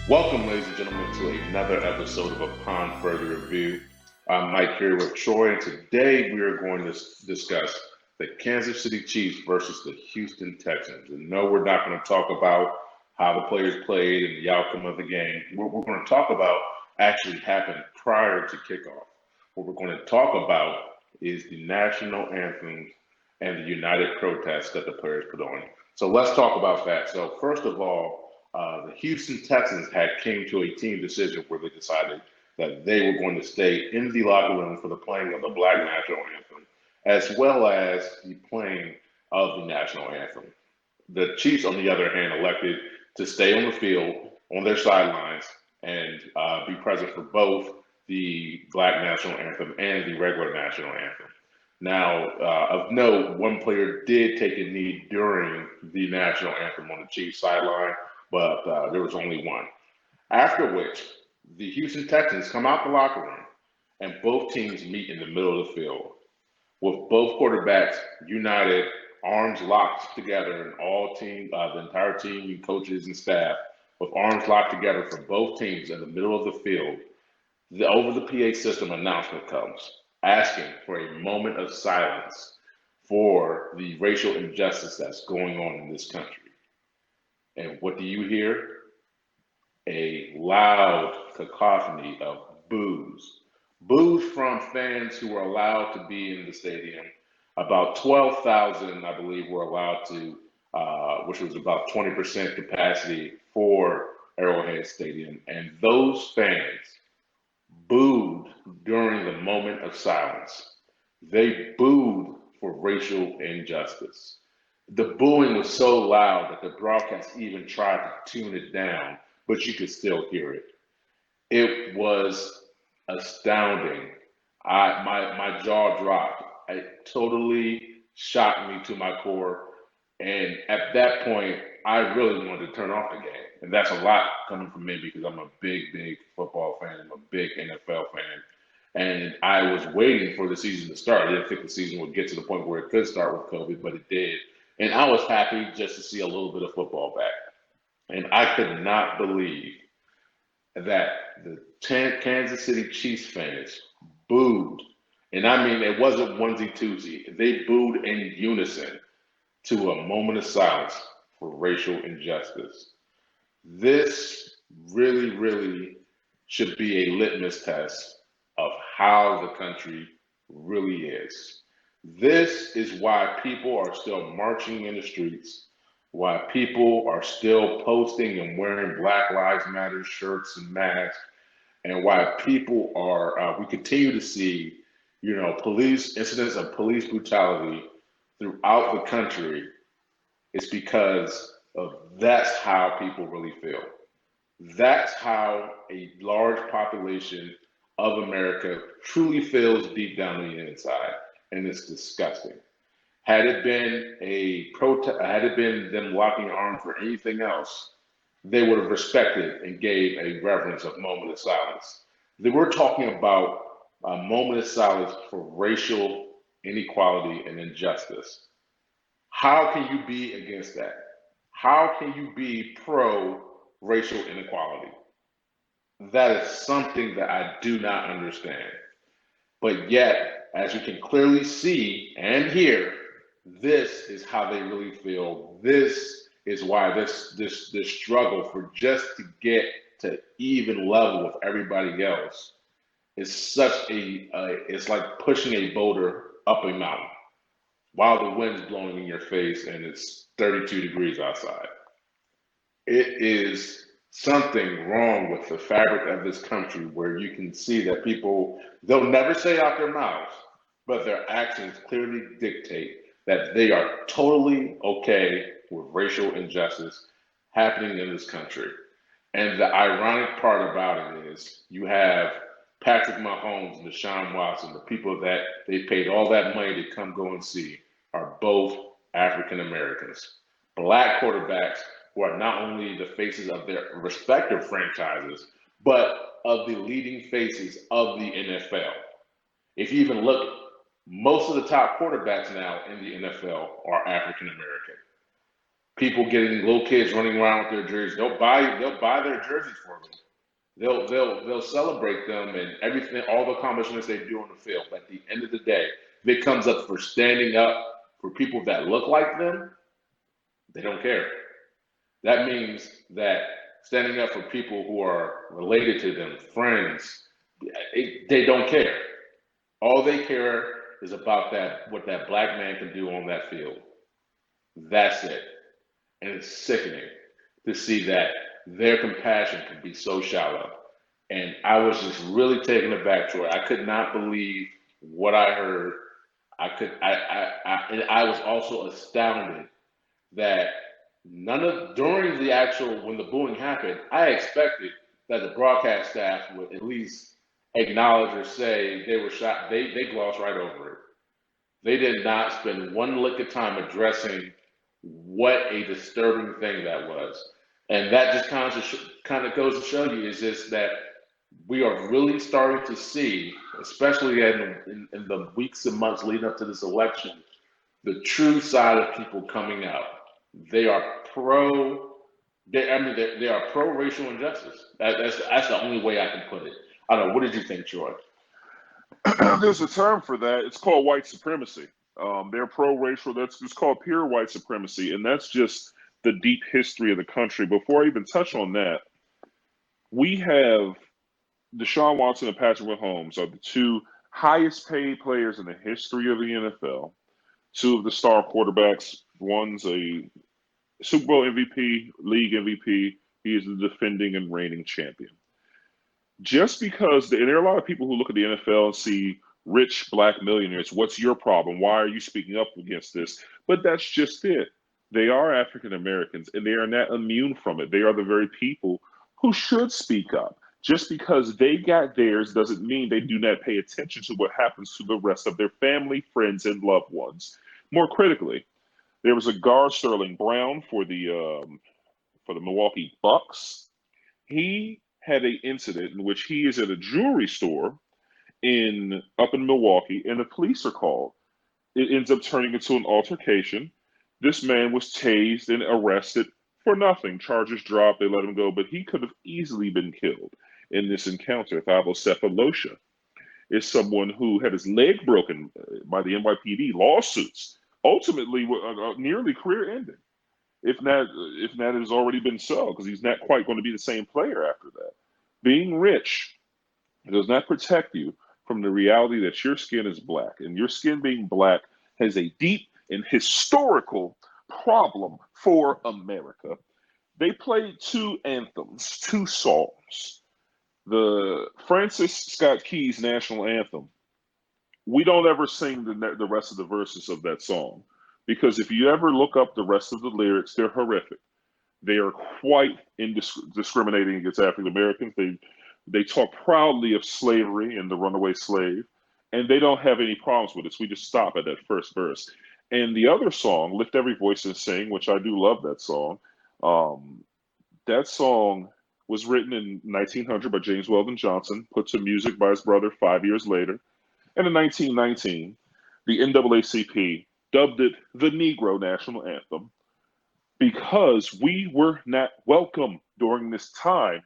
Welcome, ladies and gentlemen, to another episode of Upon Further Review. I'm Mike here with Troy, and today we are going to discuss the Kansas City Chiefs versus the Houston Texans. And no, we're not going to talk about how the players played and the outcome of the game. What we're going to talk about actually happened prior to kickoff. What we're going to talk about is the national anthem and the united protest that the players put on. So let's talk about that. So first of all, the Houston Texans had came to a team decision where they decided that they were going to stay in the locker room for the playing of the Black National Anthem, as well as the playing of the national anthem. The Chiefs, on the other hand, elected to stay on the field, on their sidelines, and be present for both the Black National Anthem and the regular national anthem. Now, of note, one player did take a knee during the national anthem on the Chiefs sideline, but there was only one. After which, the Houston Texans come out the locker room and both teams meet in the middle of the field with both quarterbacks united, arms locked together, and the entire team, coaches and staff, with arms locked together for both teams in the middle of the field. Over the PA system announcement comes asking for a moment of silence for the racial injustice that's going on in this country. And what do you hear? A loud cacophony of boos. Boos from fans who were allowed to be in the stadium. About 12,000, I believe, were allowed to, which was about 20% capacity for Arrowhead Stadium. And those fans booed during the moment of silence. They booed for racial injustice. The booing was so loud that the broadcast even tried to tune it down, but you could still hear it. It was astounding. My jaw dropped. It totally shocked me to my core. And at that point, I really wanted to turn off the game. And that's a lot coming from me because I'm a big football fan. I'm a big NFL fan. And I was waiting for the season to start. I didn't think the season would get to the point where it could start with COVID, but it did. And I was happy just to see a little bit of football back. And I could not believe that the Kansas City Chiefs fans booed. And I mean, it wasn't onesie twosie. They booed in unison to a moment of silence for racial injustice. This really should be a litmus test of how the country really is. This is why people are still marching in the streets, why people are still posting and wearing Black Lives Matter shirts and masks, and why people are, we continue to see, police incidents of police brutality throughout the country. It's because of that's how people really feel. That's how a large population of America truly feels deep down on the inside, and it's disgusting. Had it been a protest, had it been them locking arms for anything else, they would have respected and gave a reverence of moment of silence. We're talking about a moment of silence for racial inequality and injustice. How can you be against that? How can you be pro racial inequality? That is something that I do not understand. But yet, as you can clearly see and hear, this is how they really feel. This is why this struggle for just to get to even level with everybody else is such it's like pushing a boulder up a mountain while the wind's blowing in your face and it's 32 degrees outside. It is something wrong with the fabric of this country where you can see that people, they'll never say out their mouths, but their actions clearly dictate that they are totally okay with racial injustice happening in this country. And the ironic part about it is you have Patrick Mahomes and Deshaun Watson, the people that they paid all that money to come go and see, are both African Americans. Black quarterbacks who are not only the faces of their respective franchises, but of the leading faces of the NFL. If you even look, most of the top quarterbacks now in the NFL are African American. People getting little kids running around with their jerseys. They'll buy their jerseys for them. They'll celebrate them and everything, all the accomplishments they do on the field. But at the end of the day, if it comes up for standing up for people that look like them, they don't care. That means that standing up for people who are related to them, friends, they don't care. All they care is about that what that black man can do on that field. That's it. And it's sickening to see that their compassion can be so shallow. And I was just really taken aback, Troy. I could not believe what I heard. And I was also astounded that none of during the actual when the booing happened, I expected that the broadcast staff would at least acknowledge or say they were shot. They glossed right over it. They did not spend one lick of time addressing what a disturbing thing that was. And that just kind of goes to show you is just that we are really starting to see, especially in the weeks and months leading up to this election, the true side of people coming out. They are they are pro racial injustice. That's the only way I can put it. I don't know. What did you think, Troy? There's a term for that. It's called white supremacy. They're pro-racial. That's it's called pure white supremacy, and that's just the deep history of the country. Before I even touch on that, we have Deshaun Watson and Patrick Mahomes are the two highest paid players in the history of the NFL. Two of the star quarterbacks. One's a Super Bowl MVP, league MVP. He is the defending and reigning champion. Just because and there are a lot of people who look at the NFL and see rich black millionaires. What's your problem? Why are you speaking up against this? But that's just it. They are African Americans and they are not immune from it. They are the very people who should speak up. Just because they got theirs doesn't mean they do not pay attention to what happens to the rest of their family, friends, and loved ones. More critically, there was a guard, Sterling Brown, for the Milwaukee Bucks. He had an incident in which he is at a jewelry store in up in Milwaukee, and the police are called. It ends up turning into an altercation. This man was tased and arrested for nothing. Charges dropped, they let him go, but he could have easily been killed in this encounter. Thabo Cephalosha is someone who had his leg broken by the NYPD lawsuits, ultimately nearly career ending. If not, it has already been so, because he's not quite going to be the same player after that. Being rich does not protect you from the reality that your skin is black, and your skin being black has a deep and historical problem for America. They played two anthems, two songs. The Francis Scott Key's national anthem. We don't ever sing the rest of the verses of that song because if you ever look up the rest of the lyrics, they're horrific. They are quite discriminating against African Americans. They talk proudly of slavery and the runaway slave, and they don't have any problems with it. So we just stop at that first verse. And the other song, Lift Every Voice and Sing, which I do love that song was written in 1900 by James Weldon Johnson, put to music by his brother 5 years later. And in 1919, the NAACP dubbed it the Negro National Anthem because we were not welcome during this time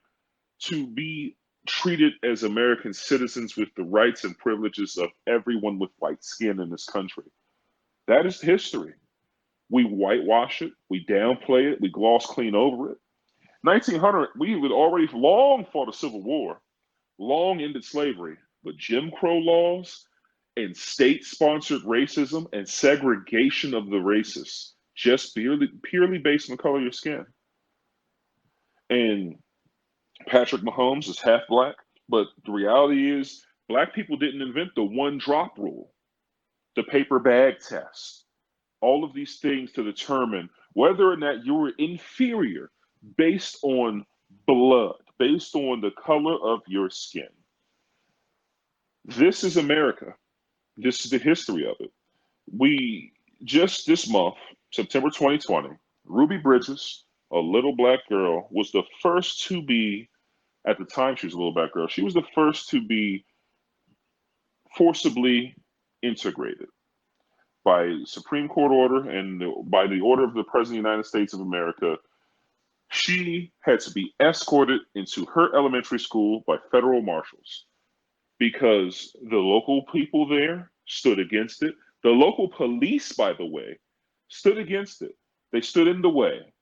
to be treated as American citizens with the rights and privileges of everyone with white skin in this country. That is history. We whitewash it, we downplay it, we gloss clean over it. 1900, we had already long fought a civil war, long ended slavery, but Jim Crow laws and state-sponsored racism and segregation of the races just purely based on the color of your skin. And Patrick Mahomes is half black, but the reality is black people didn't invent the one drop rule, the paper bag test, all of these things to determine whether or not you were inferior based on blood, based on the color of your skin. This is America. This is the history of it. We just this month, September 2020, Ruby Bridges, a little black girl, was the first to be, at the time she was a little black girl, she was the first to be forcibly integrated. by Supreme Court order and by the order of the President of the United States of America, she had to be escorted into her elementary school by federal marshals because the local people there stood against it. The local police, by the way, stood against it. They stood in the way.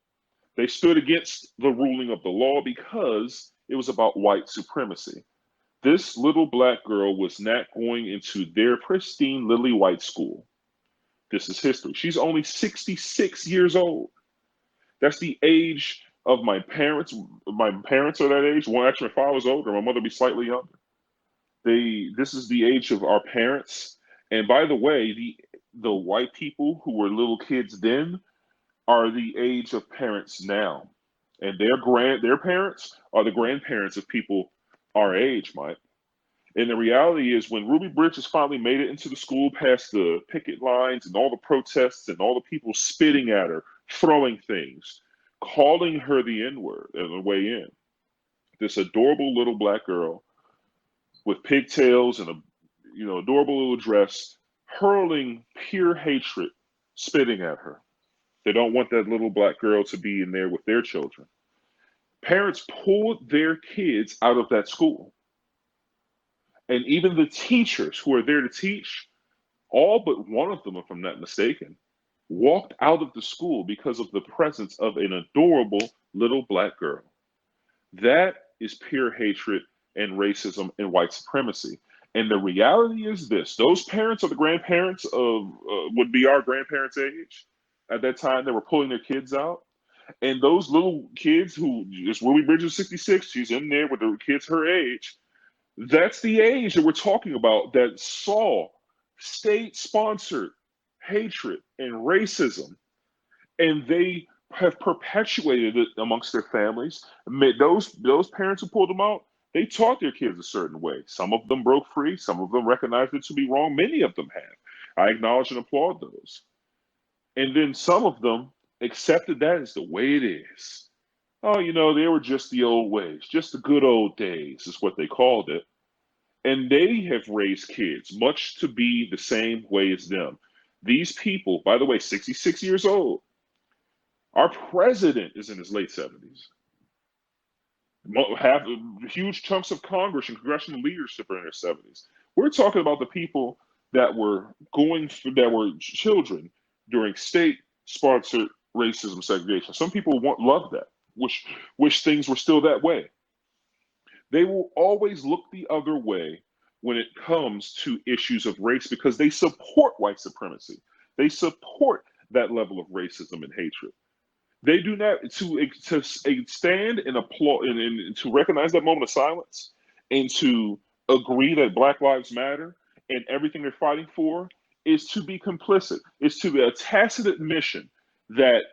They stood against the ruling of the law because it was about white supremacy. This little black girl was not going into their pristine lily white school. This is history. She's only 66 years old. That's the age of my parents. My parents are that age. Well, actually, my father was older. My mother be slightly younger. This is the age of our parents. And by the way, the white people who were little kids then are the age of parents now. And their parents are the grandparents of people our age, Mike. And the reality is, when Ruby Bridges finally made it into the school past the picket lines and all the protests and all the people spitting at her, throwing things, calling her the N-word on the way in, this adorable little black girl with pigtails and a adorable little dress, hurling pure hatred, spitting at her. They don't want that little black girl to be in there with their children. Parents pulled their kids out of that school. And even the teachers who are there to teach, all but one of them, if I'm not mistaken, walked out of the school because of the presence of an adorable little black girl. That is pure hatred and racism and white supremacy. And the reality is this: those parents are the grandparents of would be our grandparents' age at that time. They were pulling their kids out. And those little kids who, just Ruby Bridges 66, she's in there with the kids her age. That's the age that we're talking about that saw state-sponsored hatred and racism, and they have perpetuated it amongst their families. Those parents who pulled them out, they taught their kids a certain way. Some of them broke free. Some of them recognized it to be wrong. Many of them have. I acknowledge and applaud those. And then some of them accepted that as the way it is. Oh, they were just the old ways, just the good old days is what they called it. And they have raised kids much to be the same way as them. These people, by the way, 66 years old. Our president is in his late 70s. Have huge chunks of Congress and congressional leadership are in their 70s. We're talking about the people that were children during state-sponsored racism segregation. Some people love that, wish things were still that way. They will always look the other way when it comes to issues of race because they support white supremacy. They support that level of racism and hatred. They do not to stand and applaud and to recognize that moment of silence and to agree that Black Lives Matter and everything they're fighting for is to be complicit. It's to be a tacit admission that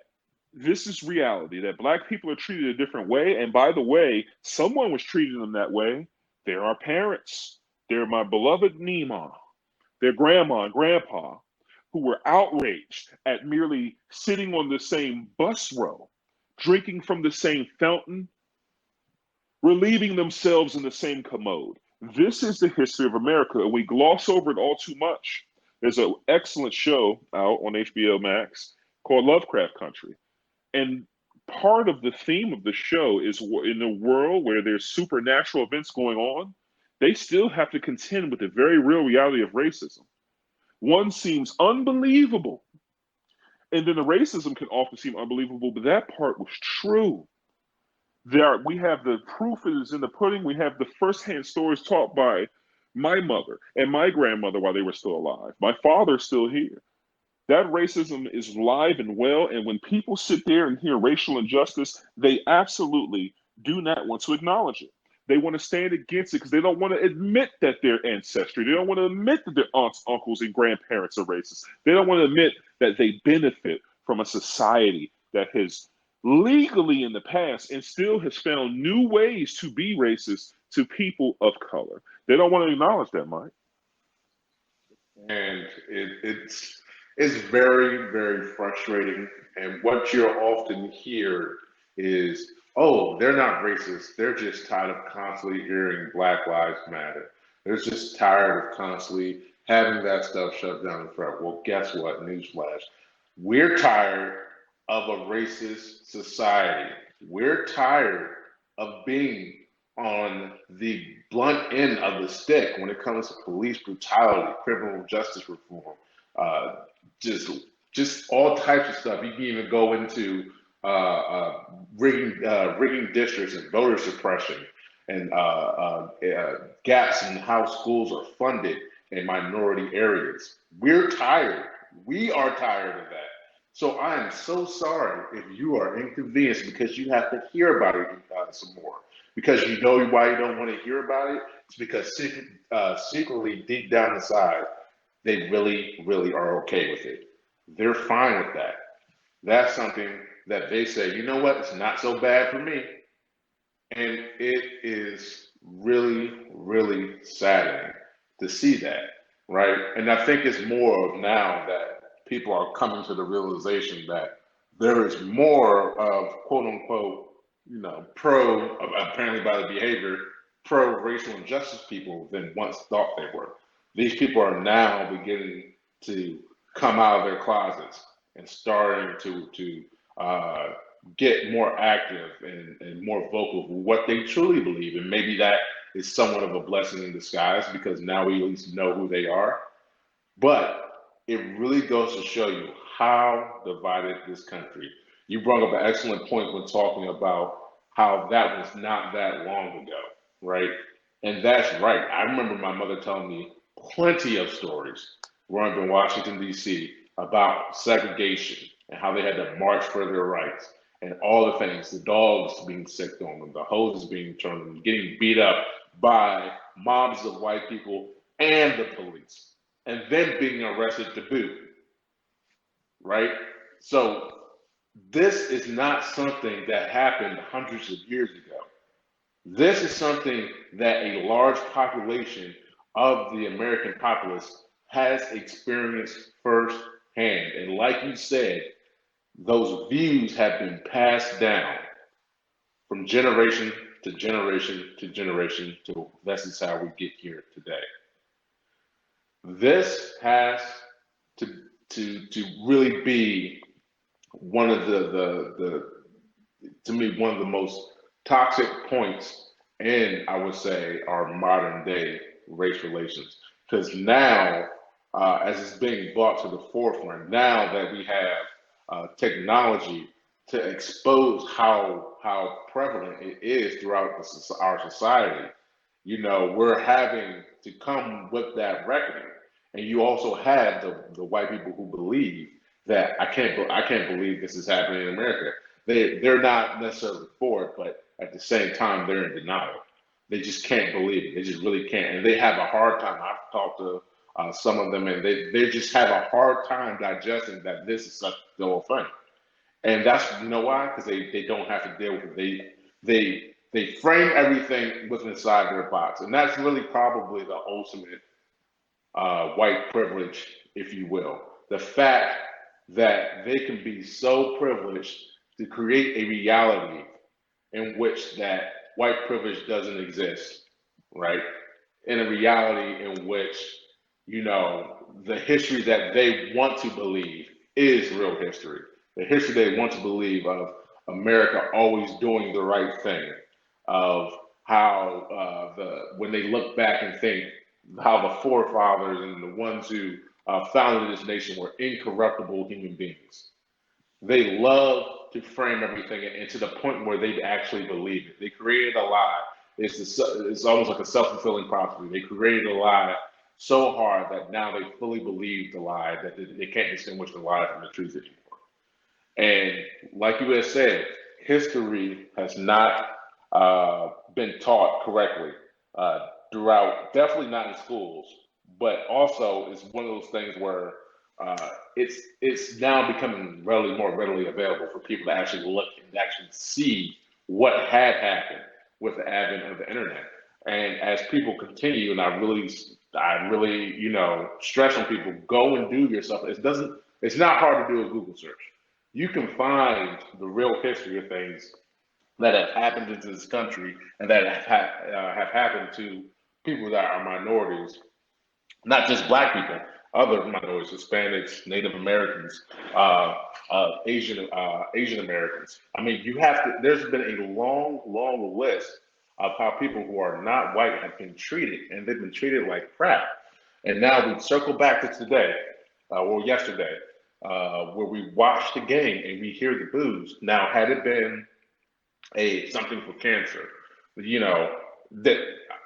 this is reality, that Black people are treated a different way. And by the way, someone was treating them that way. They're our parents. They're my beloved Nima, their grandma and grandpa, who were outraged at merely sitting on the same bus row, drinking from the same fountain, relieving themselves in the same commode. This is the history of America, and we gloss over it all too much. There's an excellent show out on HBO Max called Lovecraft Country. And part of the theme of the show is in a world where there's supernatural events going on, they still have to contend with the very real reality of racism. One seems unbelievable, and then the racism can often seem unbelievable, but that part was true. We have the proof is in the pudding. We have the firsthand stories taught by my mother and my grandmother while they were still alive. My father's still here. That racism is live and well, and when people sit there and hear racial injustice, they absolutely do not want to acknowledge it. They want to stand against it because they don't want to admit that their ancestry, they don't want to admit that their aunts, uncles, and grandparents are racist. They don't want to admit that they benefit from a society that has legally in the past and still has found new ways to be racist to people of color. They don't want to acknowledge that, Mike. And it's very, very frustrating. And what you'll often hear is, oh, they're not racist. They're just tired of constantly hearing Black Lives Matter. They're just tired of constantly having that stuff shoved down in front. Well, guess what? Newsflash. We're tired of a racist society. We're tired of being on the blunt end of the stick when it comes to police brutality, criminal justice reform, uh, just just all types of stuff. You can even go into rigging districts and voter suppression and gaps in how schools are funded in minority areas. We're tired. We are tired of that. So I am so sorry if you are inconvenienced because you have to hear about it some more. Because you know why you don't want to hear about it? It's because secretly, deep down inside, they really, really are okay with it. They're fine with that. That's something that they say, you know what, it's not so bad for me. And it is really, really saddening to see that, right? And I think it's more of now that people are coming to the realization that there is more of quote unquote, apparently by the behavior, pro racial injustice people than once thought they were. These people are now beginning to come out of their closets and starting to uh, get more active and more vocal for what they truly believe. And maybe that is somewhat of a blessing in disguise because now we at least know who they are. But it really goes to show you how divided this country. You brought up an excellent point when talking about how that was not that long ago, right? And that's right. I remember my mother telling me plenty of stories growing up in Washington, D.C., about segregation and how they had to march for their rights and all the things, the dogs being sicked on them, the hoses being turned on them, getting beat up by mobs of white people and the police, and then being arrested to boot, right? So this is not something that happened hundreds of years ago. This is something that a large population of the American populace has experienced firsthand. And like you said, those views have been passed down from generation to generation to generation to this is how we get here today. This has to really be one of the to me one of the most toxic points in I would say our modern day race relations because now as it's being brought to the forefront now that we have technology to expose how prevalent it is throughout our society. We're having to come with that reckoning. And you also have the white people who believe that I can't believe this is happening in America. They're not necessarily for it, but at the same time they're in denial. They just can't believe it. They just really can't, and they have a hard time. I've talked to some of them, and they just have a hard time digesting that this is such still a thing. And that's why because they don't have to deal with it. They frame everything within inside their box, and that's really probably the ultimate white privilege, if you will. The fact that they can be so privileged to create a reality in which that white privilege doesn't exist, right? In a reality in which, the history that they want to believe is real history. The history they want to believe of America always doing the right thing, of how when they look back and think how the forefathers and the ones who founded this nation were incorruptible human beings. They love to frame everything and to the point where they actually believe it. They created a lie. It's almost like a self-fulfilling prophecy. They created a lie so hard that now they fully believe the lie that they can't distinguish the lie from the truth anymore. And like you had said, history has not been taught correctly throughout, definitely not in schools, but also it's one of those things where it's now becoming more readily available for people to actually look and actually see what had happened with the advent of the internet. And as people continue, and I really, stress on people, go and do yourself. It's not hard to do a Google search. You can find the real history of things that have happened in this country and that have happened to people that are minorities not just black people, other minorities, Hispanics, Native Americans, Asian Americans. I mean, you have to. There's been a long list of how people who are not white have been treated, and they've been treated like crap. And now we circle back to today, or yesterday, where we watched the game and we hear the boos. Now, had it been a something for cancer, you know, that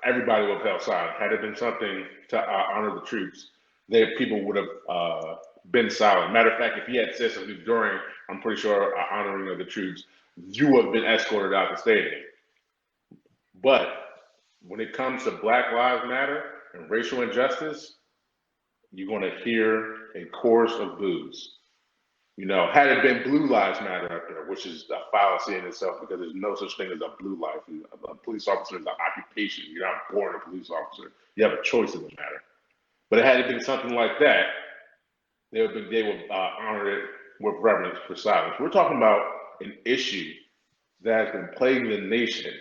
everybody would have held silent. Had it been something to honor the troops, that people would have been silent. Matter of fact, if he had said something during, I'm pretty sure, honoring of the troops, you would have been escorted out the stadium. But when it comes to Black Lives Matter and racial injustice, you're going to hear a chorus of boos. You know, had it been Blue Lives Matter up there, which is a fallacy in itself because there's no such thing as a blue life. A police officer is an occupation. You're not born a police officer. You have a choice in the matter. But had it been something like that, they would honor it with reverence for silence. We're talking about an issue that has been plaguing the nation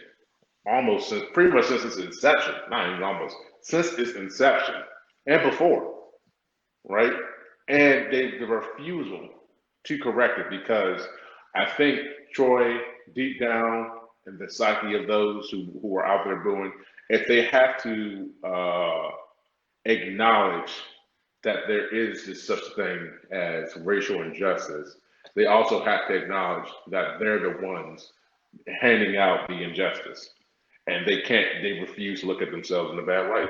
almost since pretty much since its inception. Not even almost since its inception and before, right? And the refusal to correct it because I think Troy, deep down in the psyche of those who are out there booing, if they have to acknowledge that there is this such thing as racial injustice, they also have to acknowledge that they're the ones handing out the injustice. And they refuse to look at themselves in a bad light.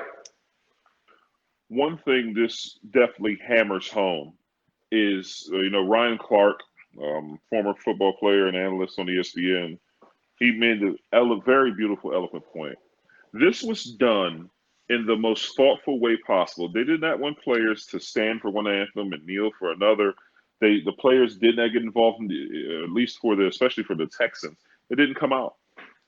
One thing this definitely hammers home is, Ryan Clark, former football player and analyst on ESPN, he made a very beautiful, eloquent point. This was done in the most thoughtful way possible. They did not want players to stand for one anthem and kneel for another. The players did not get involved, at least especially for the Texans. It didn't come out.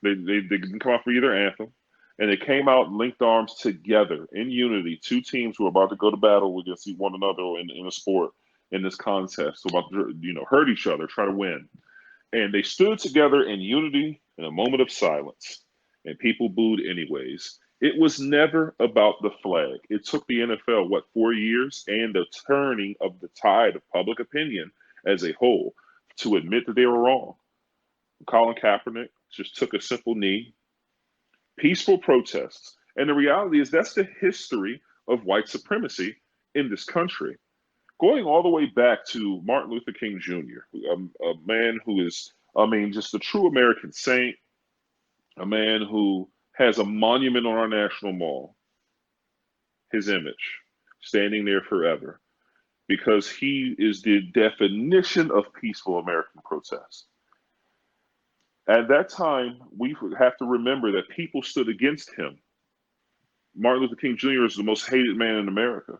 They didn't come out for either anthem. And they came out linked arms together in unity. Two teams who are about to go to battle against one another in a sport in this contest, so about to hurt each other, try to win. And they stood together in unity in a moment of silence, and people booed anyways. It was never about the flag. It took the NFL, 4 years and the turning of the tide of public opinion as a whole to admit that they were wrong. Colin Kaepernick just took a simple knee, peaceful protests. And the reality is that's the history of white supremacy in this country. Going all the way back to Martin Luther King Jr., a man who is, just a true American saint, a man who has a monument on our national mall, his image, standing there forever, because he is the definition of peaceful American protest. At that time, we have to remember that people stood against him. Martin Luther King Jr. is the most hated man in America.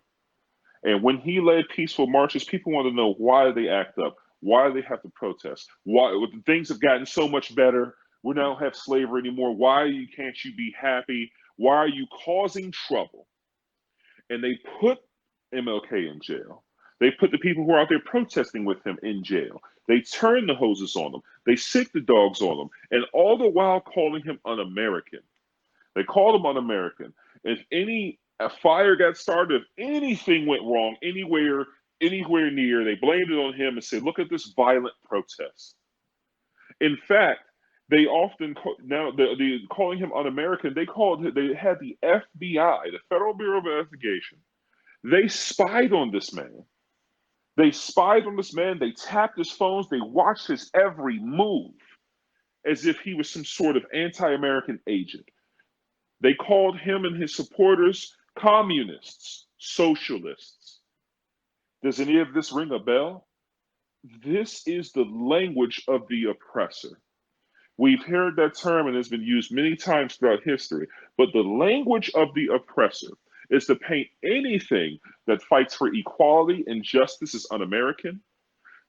And when he led peaceful marches, people want to know why they act up, why they have to protest, why things have gotten so much better. We don't have slavery anymore. Why can't you be happy? Why are you causing trouble? And they put MLK in jail. They put the people who are out there protesting with him in jail. They turn the hoses on them. They sick the dogs on them. And all the while calling him un-American. They called him un-American. If a fire got started, if anything went wrong anywhere near, they blamed it on him and said, look at this violent protest. In fact, they often now the calling him un-American. They had the FBI, the Federal Bureau of Investigation. They spied on this man. They spied on this man. They tapped his phones. They watched his every move as if he was some sort of anti-American agent. They called him and his supporters communists, socialists. Does any of this ring a bell? This is the language of the oppressor. We've heard that term and it's been used many times throughout history, but the language of the oppressor is to paint anything that fights for equality and justice as un-American,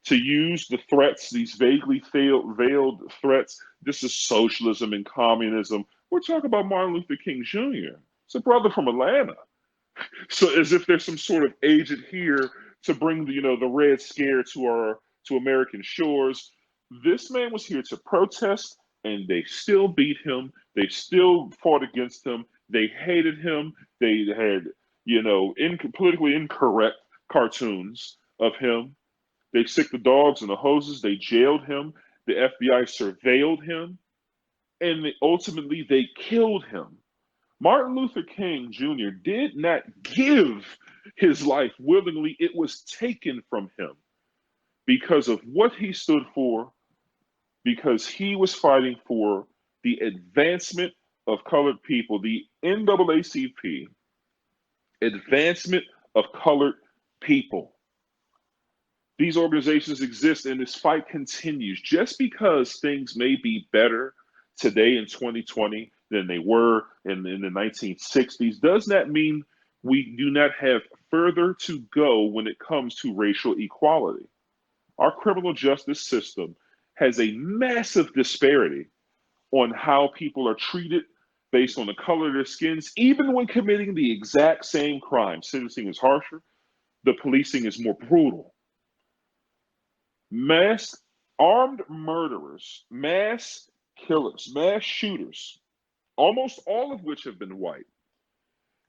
to use the threats, these vaguely veiled threats. This is socialism and communism. We're talking about Martin Luther King Jr. It's a brother from Atlanta. So as if there's some sort of agent here to bring the Red Scare to American shores. This man was here to protest, and they still beat him. They still fought against him. They hated him. They had, politically incorrect cartoons of him. They sicked the dogs and the hoses. They jailed him. The FBI surveilled him, and ultimately they killed him. Martin Luther King Jr. did not give his life willingly. It was taken from him because of what he stood for, because he was fighting for the advancement of colored people, the NAACP, advancement of colored people. These organizations exist and this fight continues. Just because things may be better today in 2020 than they were in the 1960s does not mean we do not have further to go when it comes to racial equality. Our criminal justice system has a massive disparity on how people are treated based on the color of their skins, even when committing the exact same crime. Sentencing is harsher, the policing is more brutal. Mass armed murderers, mass killers, mass shooters, almost all of which have been white,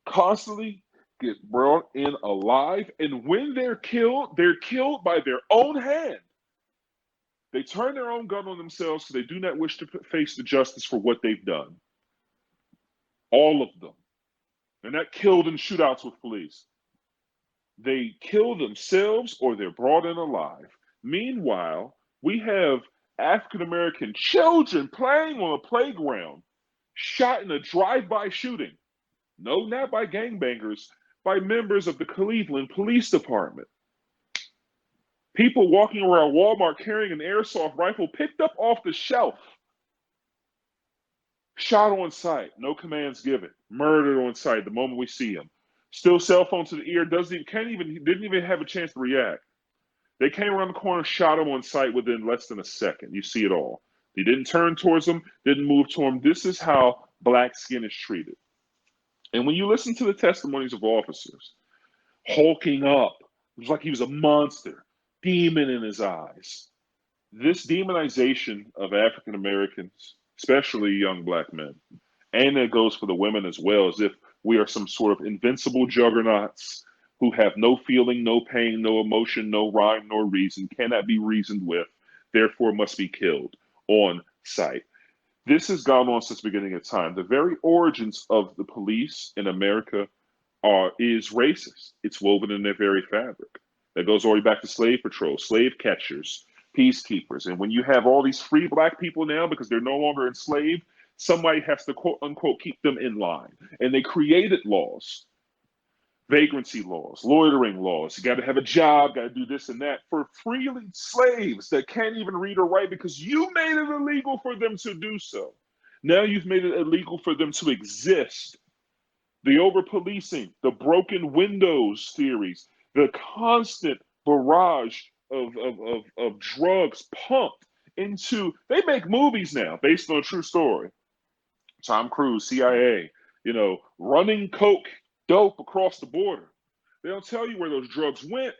constantly get brought in alive. And when they're killed by their own hand. They turn their own gun on themselves because they do not wish to face the justice for what they've done. All of them. They're not killed in shootouts with police. They kill themselves or they're brought in alive. Meanwhile, we have African American children playing on a playground, shot in a drive-by shooting. No, not by gangbangers, by members of the Cleveland Police Department. People walking around Walmart carrying an airsoft rifle picked up off the shelf. Shot on sight, no commands given. Murdered on sight the moment we see him. Still cell phone to the ear, didn't even have a chance to react. They came around the corner, shot him on sight within less than a second. You see it all. They didn't turn towards him, didn't move to him. This is how black skin is treated. And when you listen to the testimonies of officers, hulking up, it was like he was a monster, demon in his eyes. This demonization of African Americans, especially young black men, and it goes for the women as well, as if we are some sort of invincible juggernauts who have no feeling, no pain, no emotion, no rhyme, nor reason, cannot be reasoned with, therefore must be killed on sight. This has gone on since the beginning of time. The very origins of the police in America is racist. It's woven in their very fabric. That goes all the way back to slave patrol, slave catchers, peacekeepers. And when you have all these free black people now because they're no longer enslaved, somebody has to quote unquote keep them in line. And they created laws. Vagrancy laws, loitering laws. You got to have a job, got to do this and that for freely slaves that can't even read or write because you made it illegal for them to do so. Now you've made it illegal for them to exist. The over-policing, the broken windows theories, the constant barrage of drugs pumped into, they make movies now based on a true story. Tom Cruise, CIA, running coke, dope across the border. They don't tell you where those drugs went,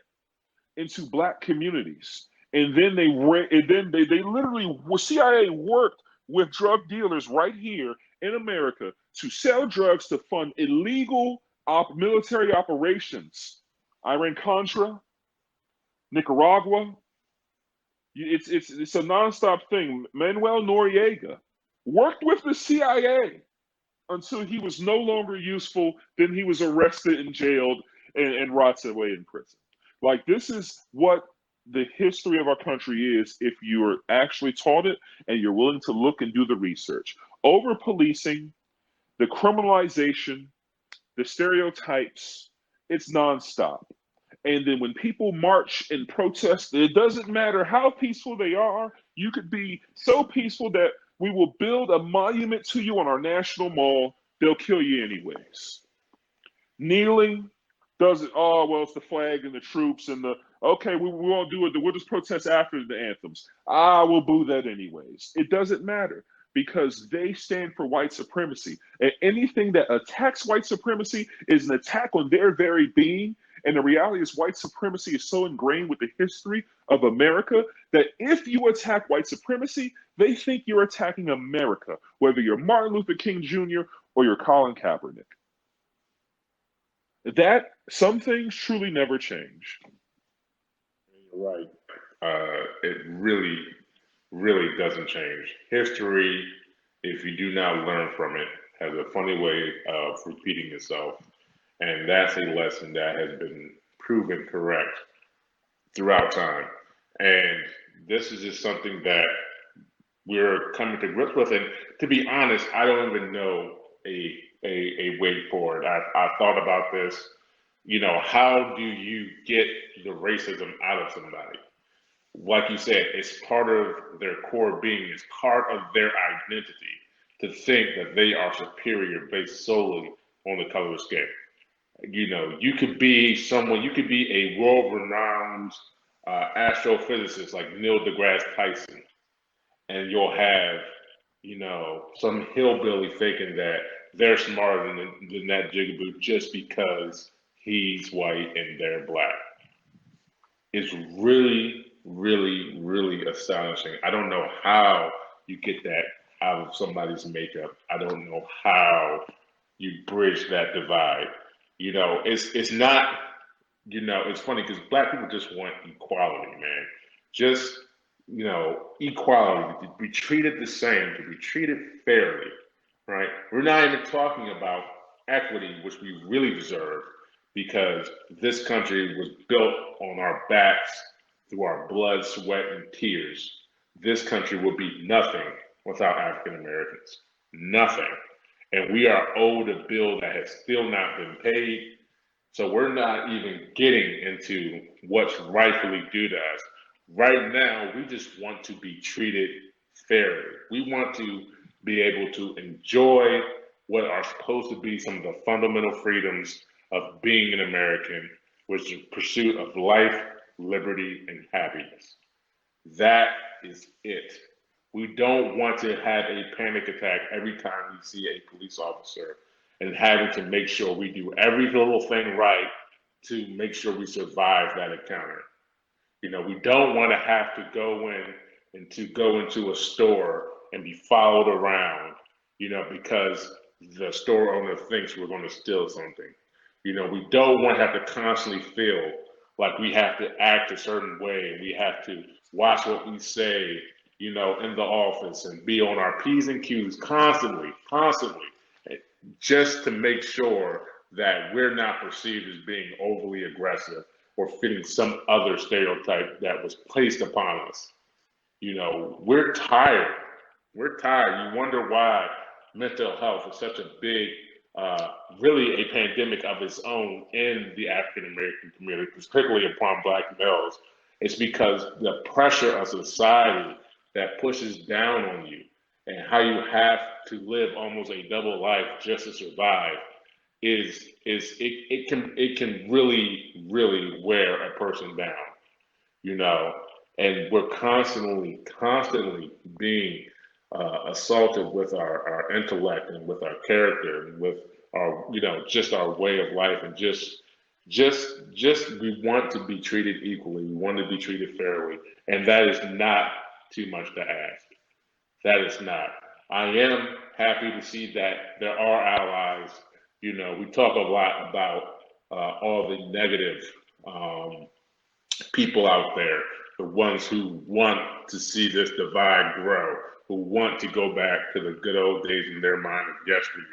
into black communities. And then they literally, CIA worked with drug dealers right here in America to sell drugs to fund illegal military operations. Iran-Contra, Nicaragua. It's a nonstop thing. Manuel Noriega worked with the CIA until he was no longer useful. Then he was arrested and jailed and rots away in prison. Like, this is what the history of our country is if you're actually taught it and you're willing to look and do the research. Over policing, the criminalization, the stereotypes, it's nonstop. And then when people march and protest, it doesn't matter how peaceful they are. You could be so peaceful that we will build a monument to you on our national mall. They'll kill you anyways. Kneeling does it. Oh, well, it's the flag and the troops and okay, we won't do it. We'll just protest after the anthems. We'll boo that anyways. It doesn't matter because they stand for white supremacy. And anything that attacks white supremacy is an attack on their very being. And the reality is white supremacy is so ingrained with the history of America that if you attack white supremacy, they think you're attacking America, whether you're Martin Luther King Jr. or you're Colin Kaepernick. That some things truly never change. You're right. It really, really doesn't change. History, if you do not learn from it, has a funny way of repeating itself. And that's a lesson that has been proven correct throughout time. And this is just something that we're coming to grips with. And to be honest, I don't even know a way forward. I thought about this. How do you get the racism out of somebody? Like you said, it's part of their core being, it's part of their identity to think that they are superior based solely on the color of skin. You could be someone, you could be a world renowned astrophysicist like Neil deGrasse Tyson, and you'll have, some hillbilly thinking that they're smarter than that jigaboo just because he's white and they're black. It's really, really, really astonishing. I don't know how you get that out of somebody's makeup. I don't know how you bridge that divide. It's not. It's funny because black people just want equality, man. Just equality to be treated the same, to be treated fairly, right? We're not even talking about equity, which we really deserve, because this country was built on our backs through our blood, sweat, and tears. This country would be nothing without African Americans. Nothing. And we are owed a bill that has still not been paid. So we're not even getting into what's rightfully due to us. Right now, we just want to be treated fairly. We want to be able to enjoy what are supposed to be some of the fundamental freedoms of being an American, which is pursuit of life, liberty, and happiness. That is it. We don't want to have a panic attack every time we see a police officer and having to make sure we do every little thing right to make sure we survive that encounter. We don't want to have to go in and to go into a store and be followed around, because the store owner thinks we're going to steal something. We don't want to have to constantly feel like we have to act a certain way and we have to watch what we say, in the office and be on our P's and Q's constantly, constantly, just to make sure that we're not perceived as being overly aggressive or fitting some other stereotype that was placed upon us. We're tired. We're tired. You wonder why mental health is such a big, really a pandemic of its own in the African American community, particularly upon Black males. It's because the pressure of society that pushes down on you and how you have to live almost a double life just to survive it can really wear a person down, you know, and we're constantly being assaulted with our intellect and with our character and with our, just our way of life and just we want to be treated equally. We want to be treated fairly, and that is not too much to ask. That is not. I am happy to see that there are allies. We talk a lot about all the negative um, people out there, the ones who want to see this divide grow, who want to go back to the good old days in their mind of yesteryear.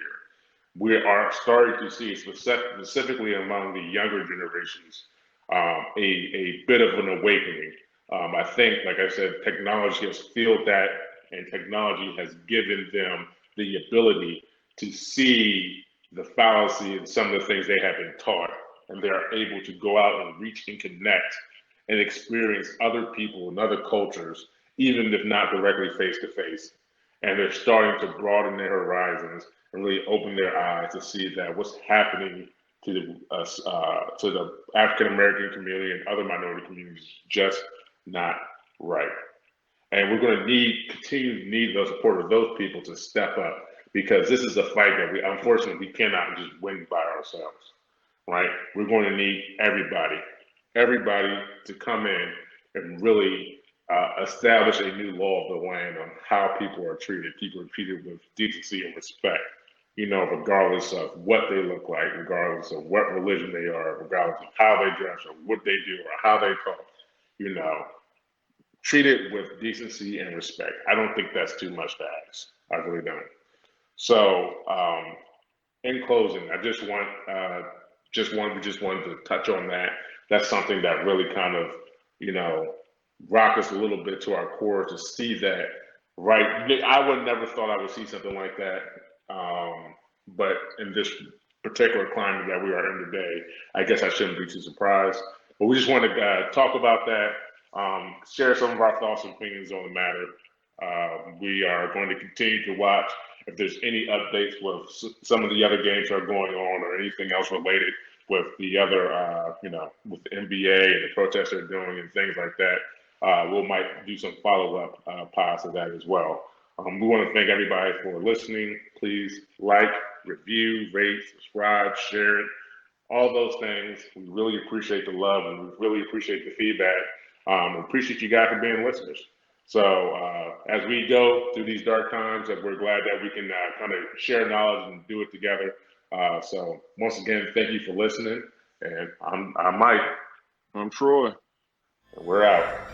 We are starting to see, specifically among the younger generations, a bit of an awakening. I think, like I said, technology has fueled that, and technology has given them the ability to see the fallacy in some of the things they have been taught, and they are able to go out and reach and connect and experience other people and other cultures, even if not directly face to face. And they're starting to broaden their horizons and really open their eyes to see that what's happening to the African American community and other minority communities is just not right. And we're going to continue to need the support of those people to step up, because this is a fight that we unfortunately we cannot just win by ourselves, right? We're going to need everybody to come in and really establish a new law of the land on how people are treated. People are treated with decency and respect. regardless of what they look like, regardless of what religion they are, regardless of how they dress or what they do or how they talk, you know, treat it with decency and respect. I don't think that's too much to ask. I really don't. So, in closing, I just wanted to touch on that. That's something that really kind of, you know, rock us a little bit to our core to see that. Right, I would never thought I would see something like that. But in this particular climate that we are in today, I guess I shouldn't be too surprised. But we just want to talk about that, share some of our thoughts and opinions on the matter. We are going to continue to watch if there's any updates with some of the other games that are going on or anything else related with the other, with the NBA and the protests they're doing and things like that. We might do some follow-up pods of that as well. We want to thank everybody for listening. Please like, review, rate, subscribe, share it, all those things. We really appreciate the love and we really appreciate the feedback. Appreciate you guys for being listeners. So as we go through these dark times, that we're glad that we can kind of share knowledge and do it together. So once again, thank you for listening. And I'm Mike. I'm Troy. And we're out.